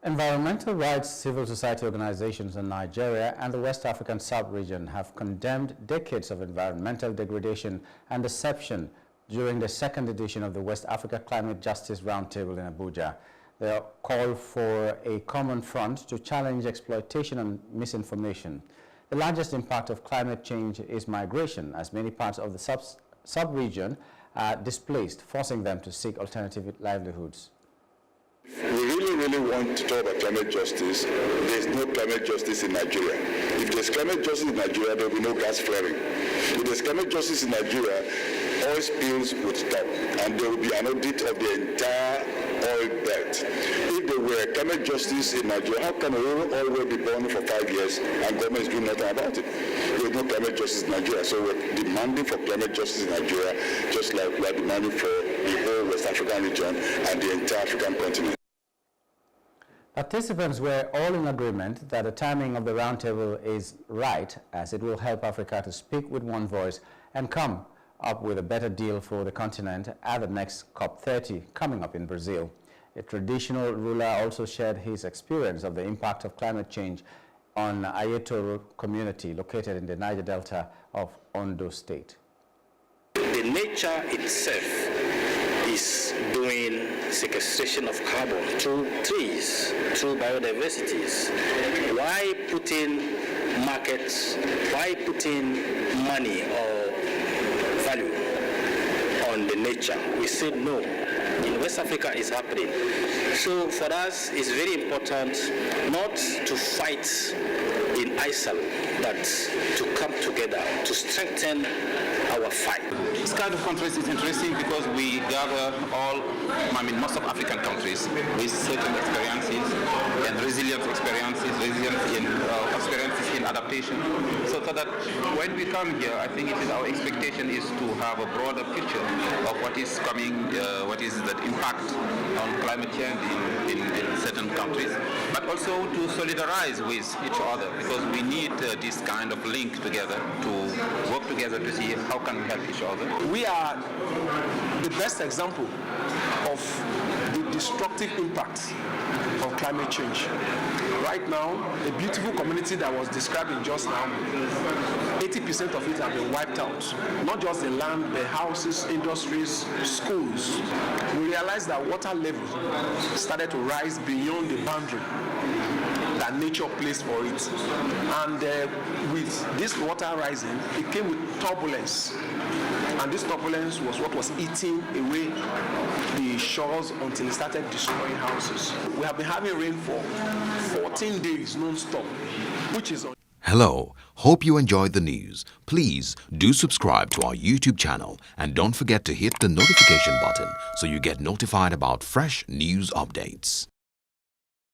Environmental rights civil society organizations in Nigeria and the West African sub-region have condemned decades of environmental degradation and deception during the second edition of the West Africa Climate Justice Roundtable in Abuja. They call for a common front to challenge exploitation and misinformation. The largest impact of climate change is migration, as many parts of the sub-region are displaced, forcing them to seek alternative livelihoods. We really want to talk about climate justice. There is no climate justice in Nigeria. If there's climate justice in Nigeria, there will be no gas flaring. If there's climate justice in Nigeria, oil spills would stop, and there will be an audit of the entire oil belt. If there were climate justice in Nigeria, how can oil well be burning for 5 years and government is doing nothing about it? There is no climate justice in Nigeria, so we're demanding for climate justice in Nigeria, just like we are demanding for the whole West African region and the entire African continent. Participants were all in agreement that the timing of the roundtable is right, as it will help Africa to speak with one voice and come up with a better deal for the continent at the next COP30 coming up in Brazil. A traditional ruler also shared his experience of the impact of climate change on Ayetoro community located in the Niger Delta of Ondo State. The nature itself is doing sequestration of carbon through trees, through biodiversities. Why put in markets, why put in money or value on the nature? We said no. In West Africa it's happening. So for us it's very important not to fight in isolation, but to come together to strengthen our fight. This kind of conference is interesting because we gather most of African countries with certain experiences and resilient experiences in adaptation. So that when we come here, I think our expectation is to have a broader picture of what is coming, what is the impact on climate change in certain countries, but also to solidarize with each other, because we need this kind of link together to work together to see how can we help each other. We are the best example of the destructive impacts of climate change. Right now, the beautiful community that was described just now, 80% of it have been wiped out. Not just the land, the houses, industries, schools. We realized that water level started to rise beyond the boundary that nature placed for it. And with this water rising, it came with turbulence. And this turbulence was what was eating away the shores until it started destroying houses. We have been having rain for 14 days non-stop, which is... Hello, hope you enjoyed the news. Please do subscribe to our YouTube channel and don't forget to hit the notification button so you get notified about fresh news updates.